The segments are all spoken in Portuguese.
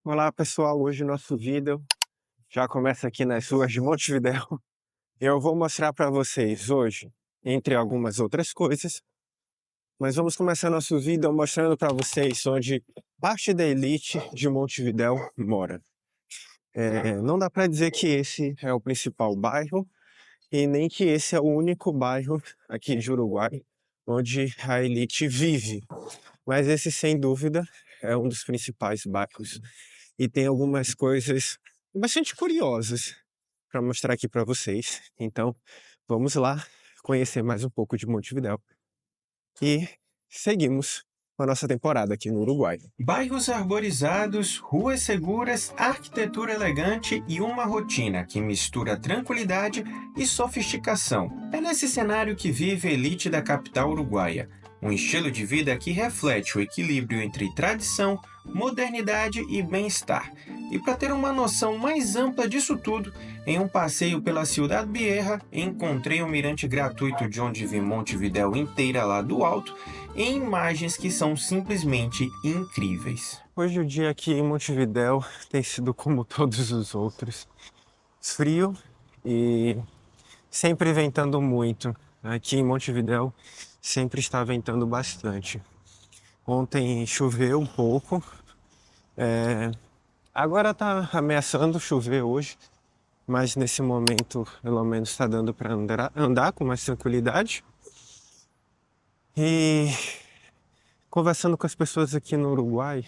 Olá pessoal, hoje o nosso vídeo já começa aqui nas ruas de Montevidéu. Eu vou mostrar para vocês hoje, entre algumas outras coisas, mas vamos começar nosso vídeo mostrando para vocês onde parte da elite de Montevidéu mora. Não dá para dizer que esse é o principal bairro e nem que esse é o único bairro aqui de Uruguai onde a elite vive, mas esse sem dúvida é um dos principais bairros e tem algumas coisas bastante curiosas para mostrar aqui para vocês. Então, vamos lá conhecer mais um pouco de Montevidéu e seguimos com a nossa temporada aqui no Uruguai. Bairros arborizados, ruas seguras, arquitetura elegante e uma rotina que mistura tranquilidade e sofisticação. É nesse cenário que vive a elite da capital uruguaia. Um estilo de vida que reflete o equilíbrio entre tradição, modernidade e bem-estar. E para ter uma noção mais ampla disso tudo, em um passeio pela Ciudad Vieja, encontrei um mirante gratuito de onde vi Montevidéu inteira lá do alto, em imagens que são simplesmente incríveis. Hoje o dia aqui em Montevidéu tem sido como todos os outros, frio e sempre ventando muito. Aqui em Montevidéu sempre está ventando bastante. Ontem choveu um pouco, agora está ameaçando chover hoje, mas nesse momento pelo menos está dando para andar com mais tranquilidade. E conversando com as pessoas aqui no Uruguai,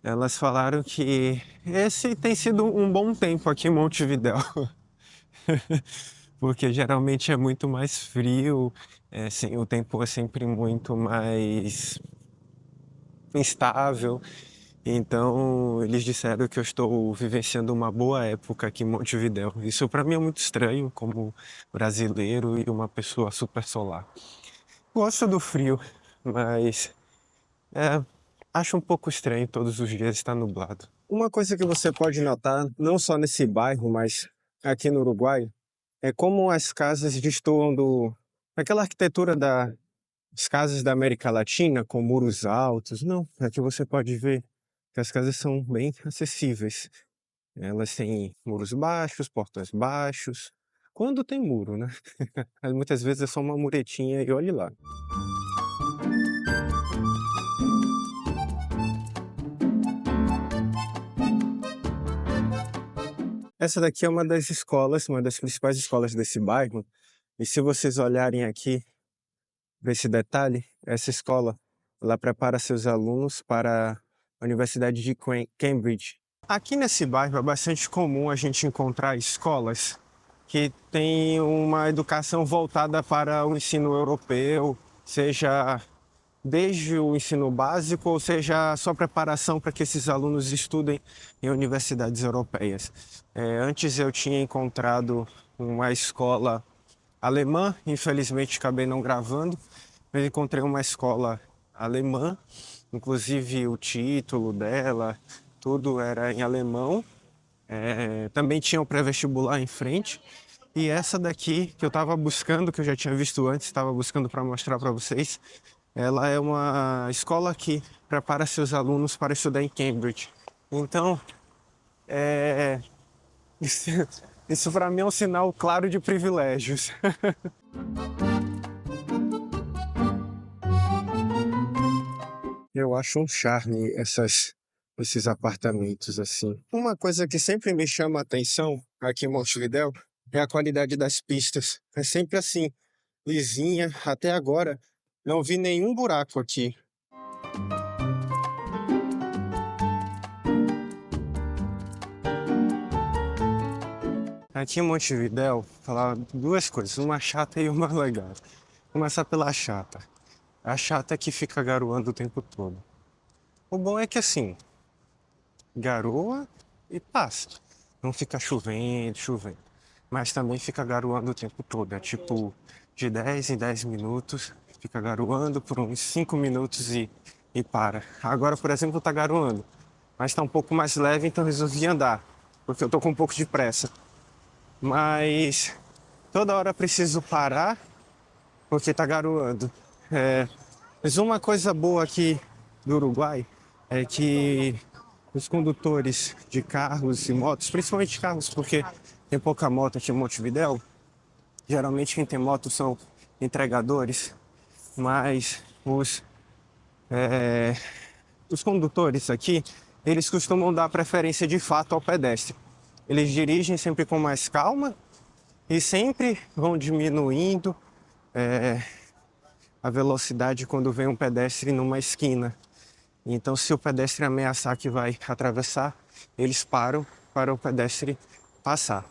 elas falaram que esse tem sido um bom tempo aqui em Montevidéu. Porque geralmente é muito mais frio, o tempo é sempre muito mais instável. Então eles disseram que eu estou vivenciando uma boa época aqui em Montevidéu. Isso para mim é muito estranho, como brasileiro e uma pessoa super solar. Gosto do frio, mas é, acho um pouco estranho todos os dias estar nublado. Uma coisa que você pode notar, não só nesse bairro, mas aqui no Uruguai, é como as casas destoam daquela arquitetura das casas da América Latina, com muros altos. Não, aqui você pode ver que as casas são bem acessíveis. Elas têm muros baixos, portas baixos. Quando tem muro, né? Mas muitas vezes é só uma muretinha e olhe lá. Essa daqui é uma das escolas, uma das principais escolas desse bairro. E se vocês olharem aqui para esse detalhe, essa escola, ela prepara seus alunos para a Universidade de Cambridge. Aqui nesse bairro é bastante comum a gente encontrar escolas que têm uma educação voltada para o ensino europeu, seja desde o ensino básico, ou seja, só preparação para que esses alunos estudem em universidades europeias. Antes eu tinha encontrado uma escola alemã, infelizmente acabei não gravando, mas encontrei uma escola alemã, inclusive o título dela, tudo era em alemão. Também tinha o pré-vestibular em frente. E essa daqui que eu estava buscando, que eu já tinha visto antes, estava buscando para mostrar para vocês, ela é uma escola que prepara seus alunos para estudar em Cambridge. Então, é... isso, isso para mim é um sinal claro de privilégios. Eu acho um charme esses apartamentos assim. Uma coisa que sempre me chama a atenção aqui em Montevidéu é a qualidade das pistas. É sempre assim, lisinha. Até agora não vi nenhum buraco aqui. Aqui em Montevidéu, falar duas coisas, uma chata e uma legal. Começar pela chata. A chata é que fica garoando o tempo todo. O bom é que assim, garoa e passa. Não fica chovendo, chovendo. Mas também fica garoando o tempo todo. É tipo, de 10 em 10 minutos, fica garoando por uns 5 minutos e para. Agora, por exemplo, tá garoando. Mas tá um pouco mais leve, então resolvi andar. Porque eu tô com um pouco de pressa. Mas toda hora preciso parar porque tá garoando. Mas uma coisa boa aqui do Uruguai é que os condutores de carros e motos, principalmente carros, porque tem pouca moto aqui em Montevidéu. Geralmente quem tem moto são entregadores, mas os condutores aqui, eles costumam dar preferência de fato ao pedestre. Eles dirigem sempre com mais calma e sempre vão diminuindo a velocidade quando vem um pedestre numa esquina. Então, se o pedestre ameaçar que vai atravessar, eles param para o pedestre passar.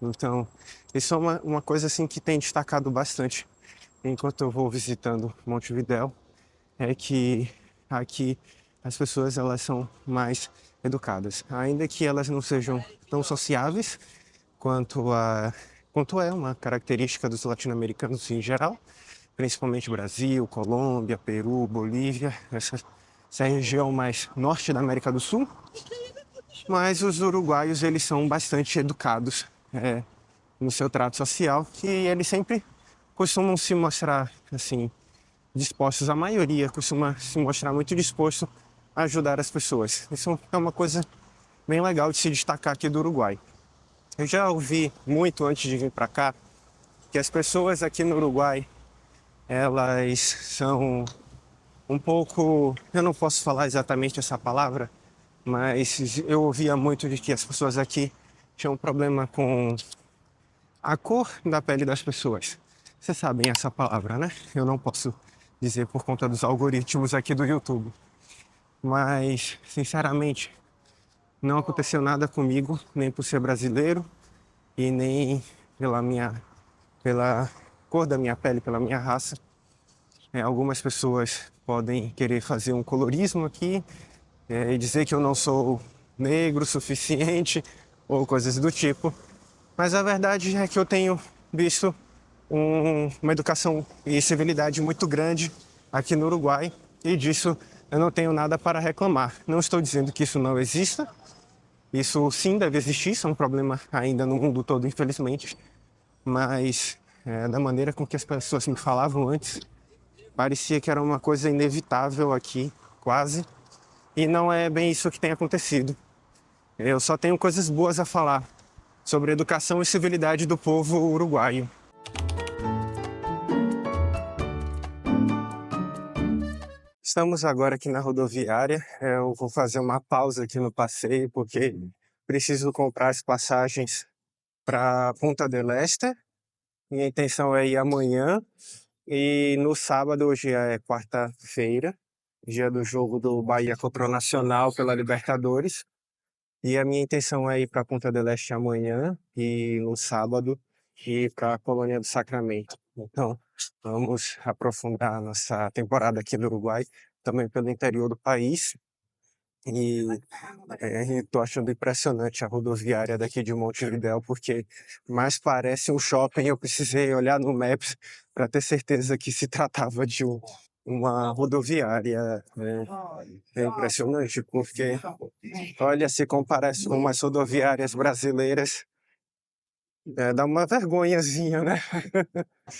Então, isso é uma coisa assim que tem destacado bastante enquanto eu vou visitando Montevidéu, é que aqui as pessoas elas são mais educadas, ainda que elas não sejam tão sociáveis quanto é uma característica dos latino-americanos em geral, principalmente Brasil, Colômbia, Peru, Bolívia, essa região mais norte da América do Sul. Mas os uruguaios eles são bastante educados no seu trato social e eles sempre costumam se mostrar assim dispostos, a maioria costuma se mostrar muito disposto a ajudar as pessoas. Isso é uma coisa bem legal de se destacar aqui do Uruguai. Eu já ouvi muito antes de vir para cá que as pessoas aqui no Uruguai, elas são um pouco, eu não posso falar exatamente essa palavra, mas eu ouvia muito de que as pessoas aqui tinham um problema com a cor da pele das pessoas. Vocês sabem essa palavra, né? Eu não posso dizer por conta dos algoritmos aqui do YouTube. Mas, sinceramente, não aconteceu nada comigo, nem por ser brasileiro e nem pela cor da minha pele, pela minha raça. Algumas pessoas podem querer fazer um colorismo aqui e dizer que eu não sou negro o suficiente ou coisas do tipo. Mas a verdade é que eu tenho visto uma educação e civilidade muito grande aqui no Uruguai e disso eu não tenho nada para reclamar. Não estou dizendo que isso não exista. Isso sim deve existir, isso é um problema ainda no mundo todo, infelizmente. Mas da maneira com que as pessoas me falavam antes, parecia que era uma coisa inevitável aqui, quase. E não é bem isso que tem acontecido. Eu só tenho coisas boas a falar sobre a educação e civilidade do povo uruguaio. Estamos agora aqui na rodoviária. Eu vou fazer uma pausa aqui no passeio porque preciso comprar as passagens para Punta del Este. Minha intenção é ir amanhã e no sábado, hoje é quarta-feira, dia do jogo do Bahia contra o Nacional pela Libertadores. E a minha intenção é ir para Punta del Este amanhã e no sábado ir para a Colônia do Sacramento. Então, vamos aprofundar a nossa temporada aqui no Uruguai, também pelo interior do país. E estou achando impressionante a rodoviária daqui de Montevidéu, porque mais parece um shopping. Eu precisei olhar no Maps para ter certeza que se tratava de uma rodoviária. É impressionante, porque, olha, se comparasse com umas rodoviárias brasileiras, dá uma vergonhazinha, né?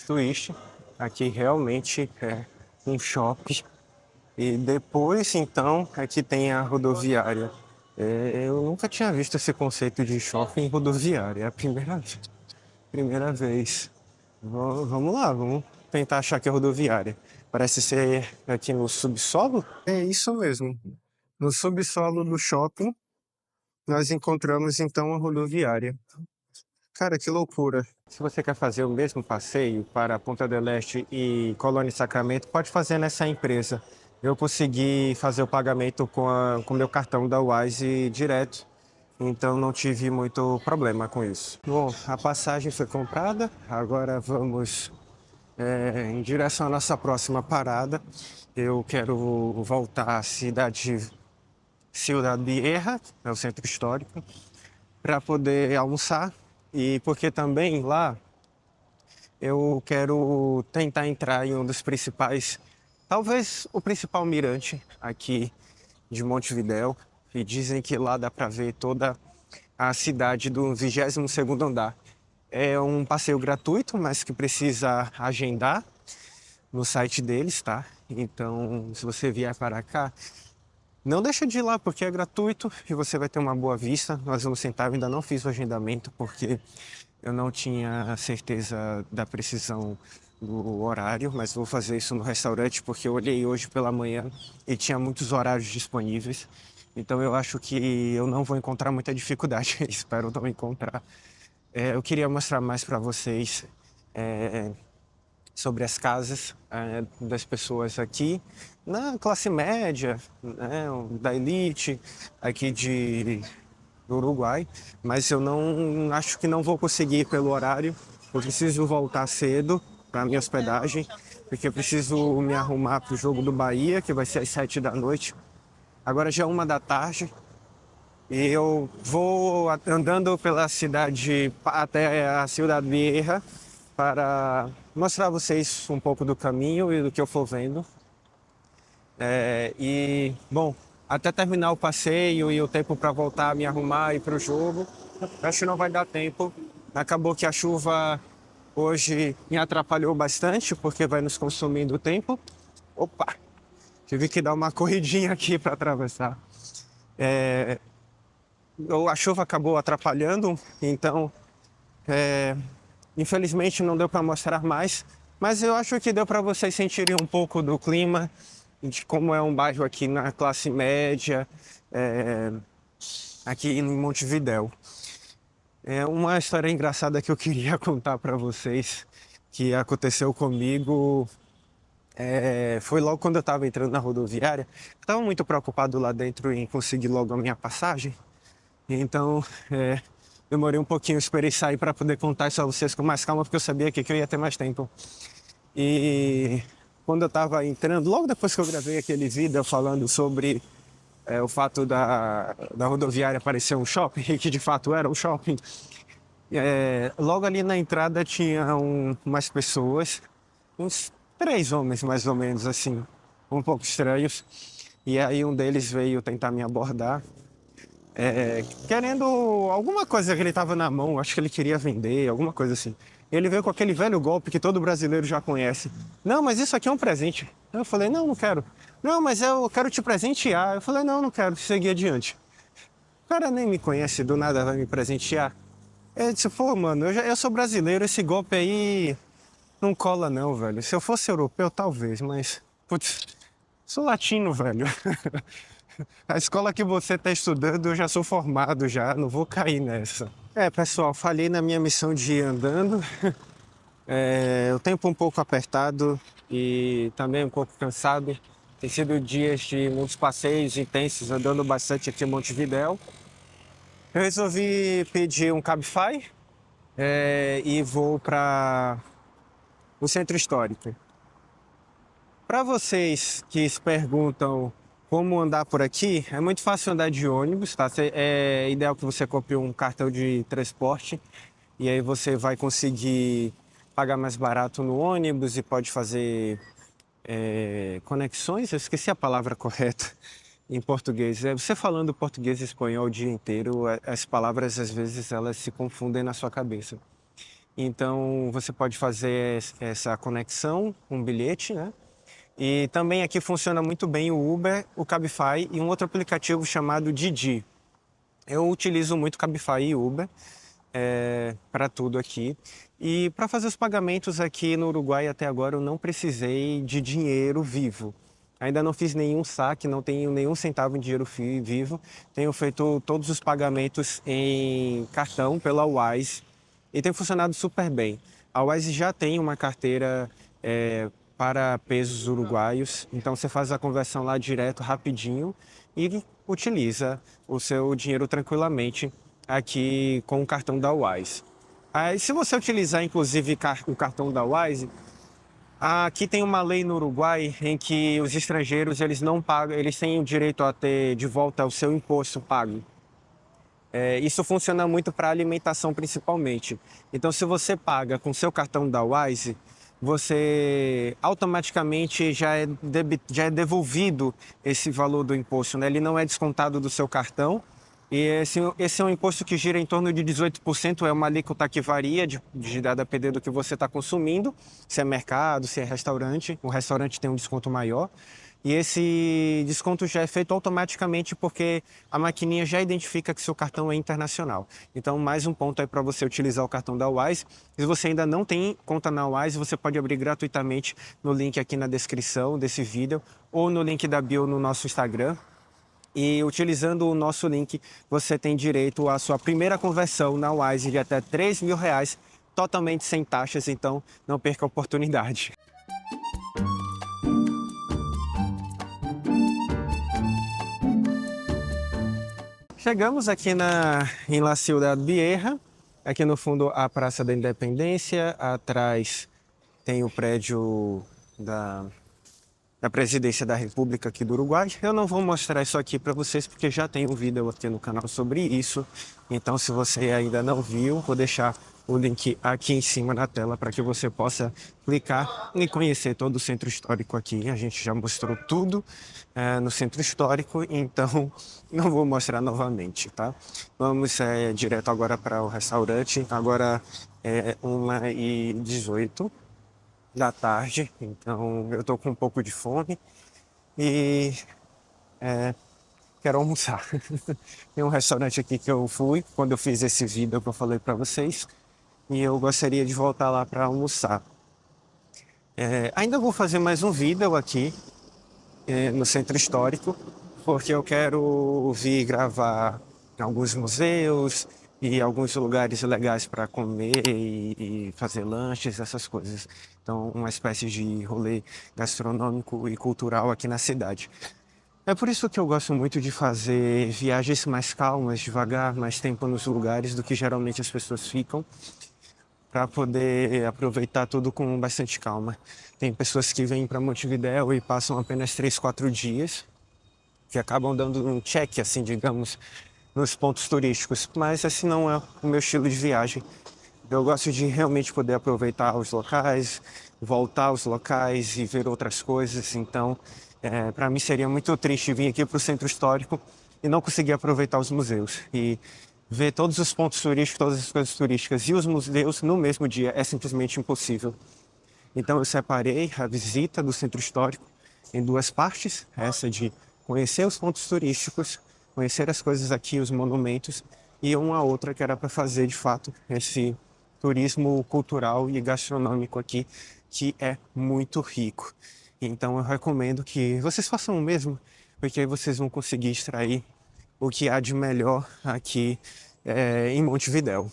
Twist, aqui realmente é um shopping. E depois, então, é que tem a rodoviária. Eu nunca tinha visto esse conceito de shopping rodoviária, é a primeira vez. Vamos lá, vamos tentar achar que é rodoviária. Parece ser aqui no subsolo? É isso mesmo. No subsolo do shopping, nós encontramos então a rodoviária. Cara, que loucura. Se você quer fazer o mesmo passeio para Punta del Este e Colônia e Sacramento, pode fazer nessa empresa. Eu consegui fazer o pagamento com meu cartão da Wise direto, então não tive muito problema com isso. Bom, a passagem foi comprada, agora vamos em direção à nossa próxima parada. Eu quero voltar à cidade Ciudad Vieja, é o centro histórico, para poder almoçar e porque também lá eu quero tentar entrar em um dos principais, talvez o principal mirante aqui de Montevidéu, e dizem que lá dá para ver toda a cidade do 22º andar. É um passeio gratuito, mas que precisa agendar no site deles, tá? Então, se você vier para cá, não deixa de ir lá, porque é gratuito e você vai ter uma boa vista. Nós vamos sentar, eu ainda não fiz o agendamento, porque eu não tinha certeza da precisão do horário, mas vou fazer isso no restaurante, porque eu olhei hoje pela manhã e tinha muitos horários disponíveis. Então eu acho que eu não vou encontrar muita dificuldade, espero não encontrar. Eu queria mostrar mais para vocês sobre as casas das pessoas aqui na classe média, né, da elite aqui do Uruguai, mas eu não acho que não vou conseguir pelo horário. Eu preciso voltar cedo para minha hospedagem, porque eu preciso me arrumar para o jogo do Bahia, que vai ser às 7 da noite. Agora já é 1 da tarde e eu vou andando pela cidade até a Ciudad Vieja para mostrar a vocês um pouco do caminho e do que eu for vendo. Bom, até terminar o passeio e o tempo para voltar, me arrumar e ir para o jogo, acho que não vai dar tempo. Acabou que a chuva hoje me atrapalhou bastante, porque vai nos consumindo o tempo. Opa! Tive que dar uma corridinha aqui para atravessar. A chuva acabou atrapalhando, então infelizmente não deu para mostrar mais, mas eu acho que deu para vocês sentirem um pouco do clima, de como é um bairro aqui na classe média, aqui em Montevidéu. É uma história engraçada que eu queria contar para vocês, que aconteceu comigo, foi logo quando eu estava entrando na rodoviária. Estava muito preocupado lá dentro em conseguir logo a minha passagem, então demorei um pouquinho, esperei sair para poder contar isso a vocês com mais calma, porque eu sabia que eu ia ter mais tempo. E quando eu estava entrando, logo depois que eu gravei aquele vídeo falando sobre o fato da rodoviária parecer um shopping, e que de fato era um shopping, logo ali na entrada tinha umas pessoas, uns 3 homens mais ou menos, assim, um pouco estranhos. E aí um deles veio tentar me abordar, querendo alguma coisa que ele estava na mão, acho que ele queria vender, alguma coisa assim. Ele veio com aquele velho golpe que todo brasileiro já conhece. Não, mas isso aqui é um presente. Eu falei, não, não quero. Não, mas eu quero te presentear. Eu falei, não, não quero, segui adiante. O cara nem me conhece, do nada vai me presentear. Eu disse, pô, mano, eu sou brasileiro, esse golpe aí não cola não, velho. Se eu fosse europeu, talvez, mas... Putz, sou latino, velho. A escola que você está estudando, eu já sou formado já, não vou cair nessa. Pessoal, falhei na minha missão de ir andando. O tempo um pouco apertado e também um pouco cansado. Tem sido dias de muitos passeios intensos, andando bastante aqui em Montevidéu. Eu resolvi pedir um Cabify e vou para o centro histórico. Para vocês que se perguntam como andar por aqui, é muito fácil andar de ônibus, tá? É ideal que você compre um cartão de transporte e aí você vai conseguir pagar mais barato no ônibus e pode fazer conexões. Eu esqueci a palavra correta em português. Você falando português e espanhol o dia inteiro, as palavras às vezes elas se confundem na sua cabeça. Então você pode fazer essa conexão, um bilhete, né? E também aqui funciona muito bem o Uber, o Cabify e um outro aplicativo chamado Didi. Eu utilizo muito Cabify e Uber para tudo aqui. E para fazer os pagamentos aqui no Uruguai até agora eu não precisei de dinheiro vivo. Ainda não fiz nenhum saque, não tenho nenhum centavo em dinheiro vivo. Tenho feito todos os pagamentos em cartão pela Wise e tem funcionado super bem. A Wise já tem uma carteira para pesos uruguaios, então você faz a conversão lá direto, rapidinho e utiliza o seu dinheiro tranquilamente aqui com o cartão da Wise. Aí, se você utilizar inclusive o cartão da Wise, aqui tem uma lei no Uruguai em que os estrangeiros eles não pagam, eles têm o direito a ter de volta o seu imposto pago. Isso funciona muito para alimentação principalmente. Então, se você paga com seu cartão da Wise, você automaticamente já é devolvido esse valor do imposto, né? Ele não é descontado do seu cartão. E esse é um imposto que gira em torno de 18%, é uma alíquota que varia de depender do que você está consumindo, se é mercado, se é restaurante. O restaurante tem um desconto maior. e esse desconto já é feito automaticamente porque a maquininha já identifica que seu cartão é internacional. Então, mais um ponto aí para você utilizar o cartão da Wise. Se você ainda não tem conta na Wise, você pode abrir gratuitamente no link aqui na descrição desse vídeo ou no link da bio no nosso Instagram. E utilizando o nosso link, você tem direito à sua primeira conversão na Wise de até R$ 3.000, totalmente sem taxas, então não perca a oportunidade. Chegamos aqui em La Ciudad Vieja, aqui no fundo a Praça da Independência, atrás tem o prédio da Presidência da República aqui do Uruguai. Eu não vou mostrar isso aqui para vocês porque já tem um vídeo aqui no canal sobre isso. Então, se você ainda não viu, vou deixar o link aqui em cima na tela para que você possa clicar e conhecer todo o centro histórico aqui. A gente já mostrou tudo no centro histórico, então não vou mostrar novamente, tá? Vamos direto agora para o restaurante. Agora é 1h18 da tarde, então eu tô com um pouco de fome e quero almoçar. Tem um restaurante aqui que eu fui quando eu fiz esse vídeo que eu falei para vocês e eu gostaria de voltar lá para almoçar. Ainda vou fazer mais um vídeo aqui no centro histórico, porque eu quero vir gravar em alguns museus e alguns lugares legais para comer e fazer lanches, essas coisas. Então, uma espécie de rolê gastronômico e cultural aqui na cidade. É por isso que eu gosto muito de fazer viagens mais calmas, devagar, mais tempo nos lugares do que geralmente as pessoas ficam, para poder aproveitar tudo com bastante calma. Tem pessoas que vêm para Montevidéu e passam apenas 3, 4 dias, que acabam dando um check, assim, digamos, nos pontos turísticos, mas esse não é o meu estilo de viagem. Eu gosto de realmente poder aproveitar os locais, voltar aos locais e ver outras coisas. Então, para mim seria muito triste vir aqui para o centro histórico e não conseguir aproveitar os museus. E ver todos os pontos turísticos, todas as coisas turísticas e os museus no mesmo dia é simplesmente impossível. Então eu separei a visita do centro histórico em duas partes, essa de conhecer os pontos turísticos, conhecer as coisas aqui, os monumentos, e uma outra que era para fazer de fato esse turismo cultural e gastronômico aqui, que é muito rico. Então eu recomendo que vocês façam o mesmo, porque aí vocês vão conseguir extrair o que há de melhor aqui em Montevidéu.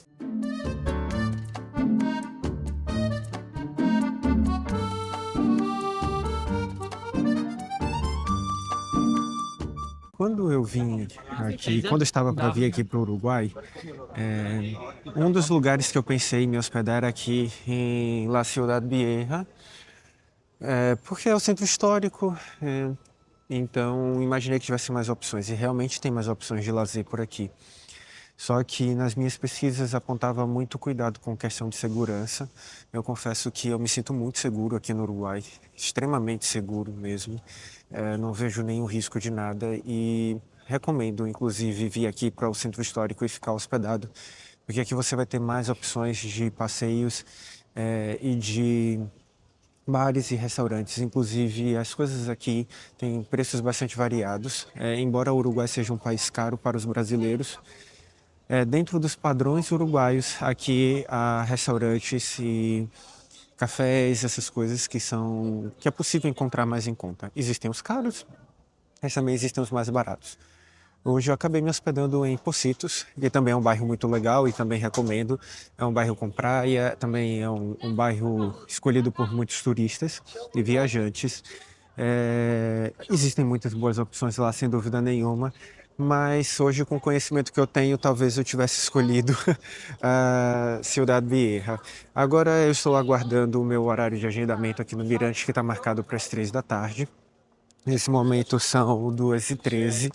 Quando eu vim aqui, quando eu estava para vir aqui para o Uruguai, um dos lugares que eu pensei em me hospedar era aqui em La Ciudad Vieja, porque é o centro histórico, então imaginei que tivesse mais opções, e realmente tem mais opções de lazer por aqui. Só que nas minhas pesquisas apontava muito cuidado com questão de segurança. Eu confesso que eu me sinto muito seguro aqui no Uruguai, extremamente seguro mesmo. Não vejo nenhum risco de nada e recomendo, inclusive, vir aqui para o centro histórico e ficar hospedado, porque aqui você vai ter mais opções de passeios e de bares e restaurantes. Inclusive, as coisas aqui têm preços bastante variados. Embora o Uruguai seja um país caro para os brasileiros, dentro dos padrões uruguaios, aqui há restaurantes e cafés, essas coisas que é possível encontrar mais em conta. Existem os caros, mas também existem os mais baratos. Hoje eu acabei me hospedando em Pocitos, que também é um bairro muito legal e também recomendo. É um bairro com praia, também é um bairro escolhido por muitos turistas e viajantes. Existem muitas boas opções lá, sem dúvida nenhuma. Mas hoje, com o conhecimento que eu tenho, talvez eu tivesse escolhido a Ciudad Vieja. Agora eu estou aguardando o meu horário de agendamento aqui no Mirante, que está marcado para as 3 da tarde. Nesse momento são 2h13.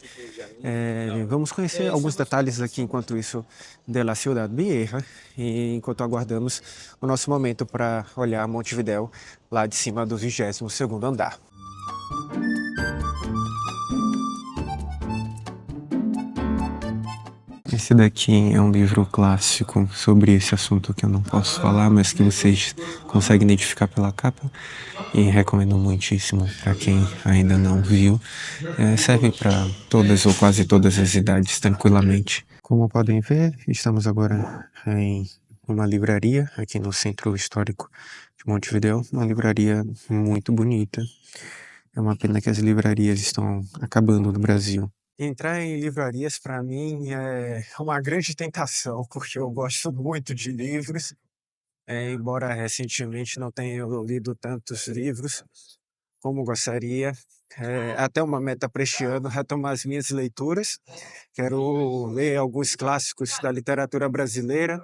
Vamos conhecer alguns detalhes aqui, enquanto isso, de La Ciudad Vieja, e enquanto aguardamos o nosso momento para olhar Montevidéu, lá de cima do 22º andar. Esse daqui é um livro clássico sobre esse assunto que eu não posso falar, mas que vocês conseguem identificar pela capa e recomendo muitíssimo para quem ainda não viu. Serve para todas ou quase todas as idades tranquilamente. Como podem ver, estamos agora em uma livraria aqui no Centro Histórico de Montevidéu, uma livraria muito bonita. É uma pena que as livrarias estão acabando no Brasil. Entrar em livrarias para mim é uma grande tentação, porque eu gosto muito de livros, embora recentemente não tenha lido tantos livros como gostaria. É até uma meta para este ano retomar as minhas leituras. Quero ler alguns clássicos da literatura brasileira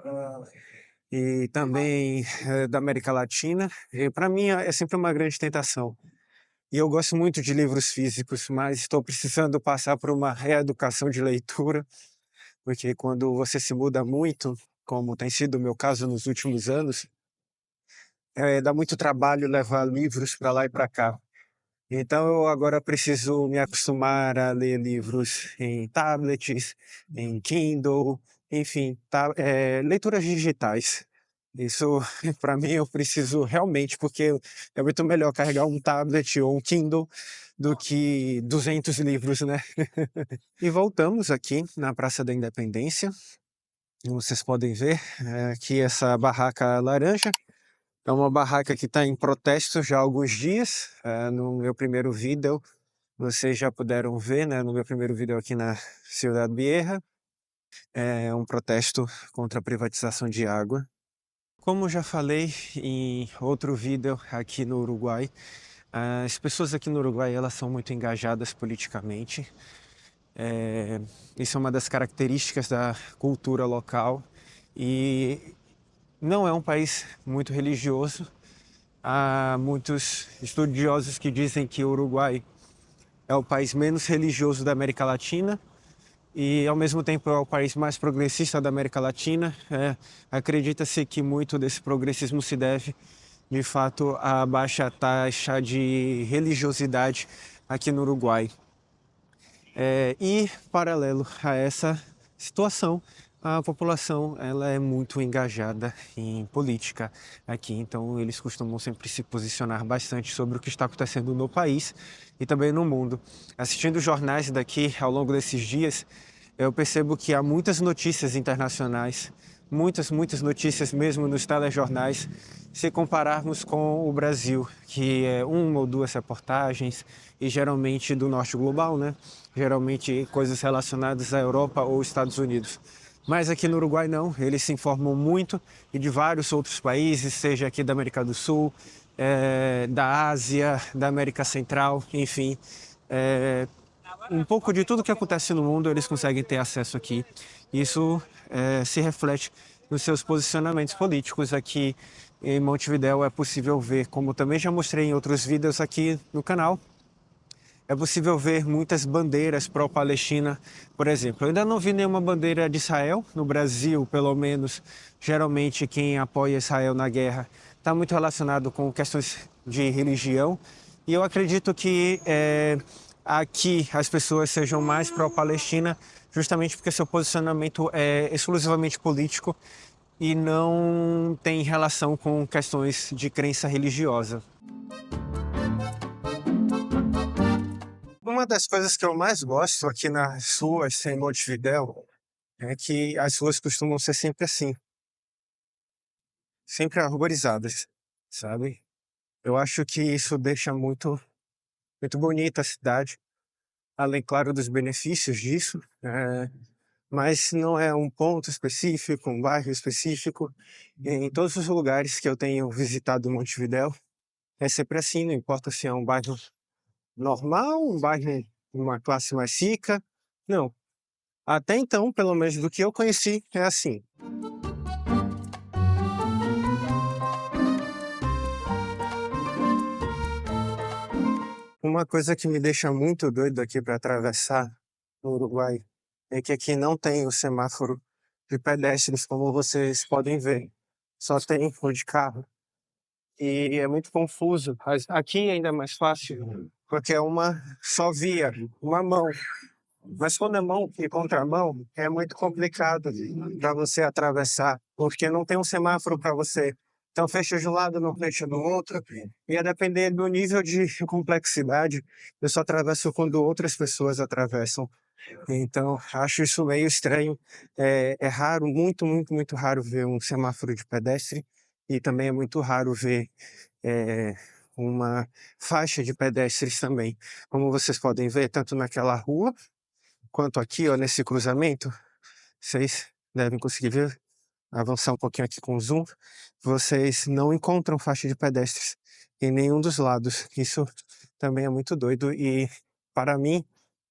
e também da América Latina. E para mim é sempre uma grande tentação. E eu gosto muito de livros físicos, mas estou precisando passar por uma reeducação de leitura, porque quando você se muda muito, como tem sido o meu caso nos últimos anos, dá muito trabalho levar livros para lá e para cá. Então eu agora preciso me acostumar a ler livros em tablets, em Kindle, enfim, leituras digitais. Isso, para mim, eu preciso realmente, porque é muito melhor carregar um tablet ou um Kindle do que 200 livros, né? E voltamos aqui na Praça da Independência. Como vocês podem ver, aqui essa barraca laranja é uma barraca que está em protesto já há alguns dias. No meu primeiro vídeo, vocês já puderam ver, né? No meu primeiro vídeo aqui na Ciudad Vieja, é um protesto contra a privatização de água. Como já falei em outro vídeo aqui no Uruguai, as pessoas aqui no Uruguai elas são muito engajadas politicamente. Isso é uma das características da cultura local e não é um país muito religioso. Há muitos estudiosos que dizem que o Uruguai é o país menos religioso da América Latina e, ao mesmo tempo, é o país mais progressista da América Latina. Acredita-se que muito desse progressismo se deve, de fato, à baixa taxa de religiosidade aqui no Uruguai. E, paralelo a essa situação, a população ela é muito engajada em política aqui, então eles costumam sempre se posicionar bastante sobre o que está acontecendo no país e também no mundo. Assistindo jornais daqui ao longo desses dias, eu percebo que há muitas notícias internacionais, muitas notícias mesmo nos telejornais, se compararmos com o Brasil, que é uma ou duas reportagens, e geralmente do norte global, né? Geralmente coisas relacionadas à Europa ou Estados Unidos. Mas aqui no Uruguai não, eles se informam muito e de vários outros países, seja aqui da América do Sul, da Ásia, da América Central, enfim. Um pouco de tudo que acontece no mundo eles conseguem ter acesso aqui. Isso se reflete nos seus posicionamentos políticos. Aqui em Montevidéu é possível ver, como também já mostrei em outros vídeos aqui no canal, é possível ver muitas bandeiras pró-Palestina, por exemplo. Eu ainda não vi nenhuma bandeira de Israel, no Brasil, pelo menos. Geralmente quem apoia Israel na guerra está muito relacionado com questões de religião. E eu acredito que aqui as pessoas sejam mais pró-Palestina, justamente porque seu posicionamento é exclusivamente político e não tem relação com questões de crença religiosa. Uma das coisas que eu mais gosto aqui nas ruas em Montevidéu é que as ruas costumam ser sempre assim, sempre arborizadas, sabe? Eu acho que isso deixa muito bonita a cidade, além, claro, dos benefícios disso, mas não é um ponto específico, um bairro específico. Em todos os lugares que eu tenho visitado Montevidéu, é sempre assim, não importa se é um bairro normal, um bairro de uma classe mais rica, não. Até então, pelo menos do que eu conheci, é assim. Uma coisa que me deixa muito doido aqui para atravessar no Uruguai é que aqui não tem o semáforo de pedestres, como vocês podem ver. Só tem o de carro. E é muito confuso. Aqui ainda é mais fácil, porque é uma só via, uma mão. Mas quando é mão e contramão, é muito complicado para você atravessar, porque não tem um semáforo para você. Então fecha de um lado, não fecha do outro. E a depender do nível de complexidade, eu só atravesso quando outras pessoas atravessam. Então, acho isso meio estranho. É raro, muito, muito, muito raro ver um semáforo de pedestre. E também é muito raro ver eh, uma faixa de pedestres também. Como vocês podem ver, tanto naquela rua quanto aqui, ó, nesse cruzamento, vocês devem conseguir ver, avançar um pouquinho aqui com o zoom, vocês não encontram faixa de pedestres em nenhum dos lados. Isso também é muito doido e, para mim,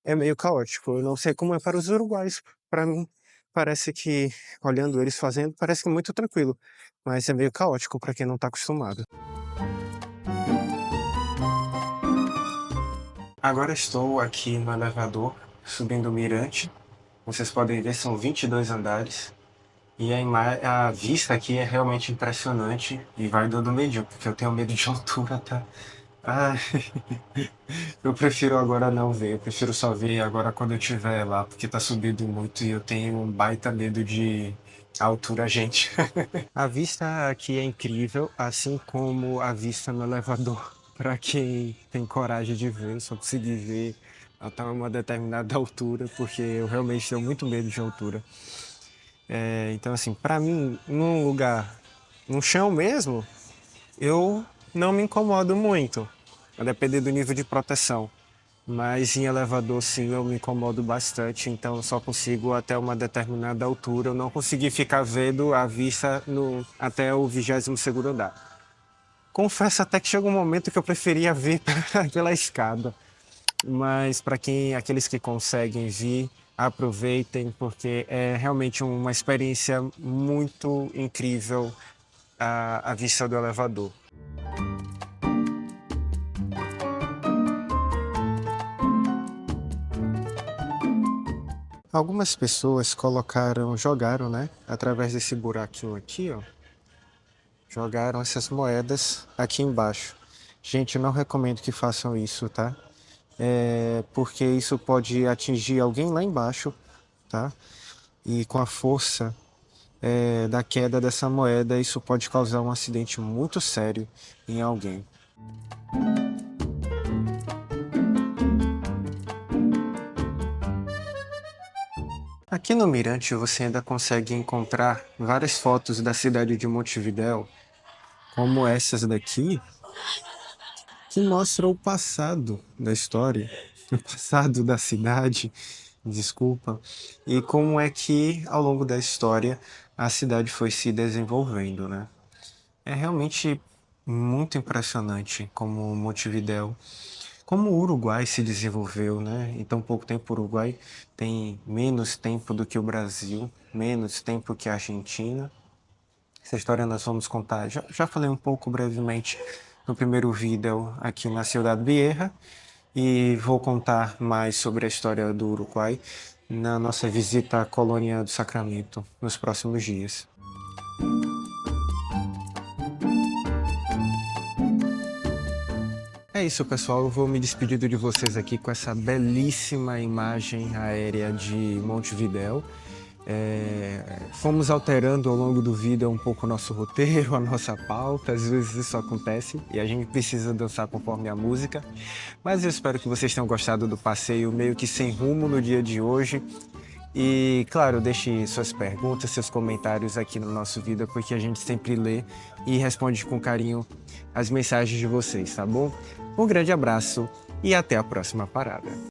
é meio caótico. Eu não sei como é para os uruguaios. Para mim, parece que, olhando eles fazendo, parece que é muito tranquilo, mas é meio caótico para quem não está acostumado. Agora estou aqui no elevador, subindo o mirante. Vocês podem ver, são 22 andares. E a vista aqui é realmente impressionante e vai dando medinho, porque eu tenho medo de altura, tá? Ah, eu prefiro agora não ver, eu prefiro só ver agora quando eu estiver lá, porque tá subindo muito e eu tenho um baita medo de altura, gente. A vista aqui é incrível, assim como a vista no elevador. Para quem tem coragem de ver, eu só consegui ver até uma determinada altura, porque eu realmente tenho muito medo de altura. Então, assim, para mim, num lugar, no chão mesmo, eu não me incomodo muito, a depender do nível de proteção. Mas em elevador, sim, eu me incomodo bastante, então eu só consigo até uma determinada altura. Eu não consegui ficar vendo a vista até o 22º andar. Confesso até que chegou um momento que eu preferia ver pela escada. Mas para aqueles que conseguem vir, aproveitem, porque é realmente uma experiência muito incrível a vista do elevador. Algumas pessoas jogaram, né, através desse buraquinho aqui, ó, jogaram essas moedas aqui embaixo. Gente, eu não recomendo que façam isso, tá? Porque isso pode atingir alguém lá embaixo, tá? E com a força da queda dessa moeda, isso pode causar um acidente muito sério em alguém. Aqui no Mirante você ainda consegue encontrar várias fotos da cidade de Montevidéu, como essas daqui, que mostram o passado da história, o passado da cidade, desculpa, e como é que ao longo da história a cidade foi se desenvolvendo, né? É realmente muito impressionante como Montevidéu, como o Uruguai se desenvolveu, né? Em tão pouco tempo o Uruguai tem menos tempo do que o Brasil, menos tempo que a Argentina. Essa história nós vamos contar, já falei um pouco brevemente no primeiro vídeo aqui na Ciudad Vieja e vou contar mais sobre a história do Uruguai na nossa visita à colônia do Sacramento nos próximos dias. É isso, pessoal. Eu vou me despedindo de vocês aqui com essa belíssima imagem aérea de Montevidéu. Fomos alterando ao longo do vídeo um pouco o nosso roteiro, a nossa pauta. Às vezes isso acontece e a gente precisa dançar conforme a música. Mas eu espero que vocês tenham gostado do passeio meio que sem rumo no dia de hoje. E, claro, deixe suas perguntas, seus comentários aqui no nosso vídeo, porque a gente sempre lê e responde com carinho as mensagens de vocês, tá bom? Um grande abraço e até a próxima parada.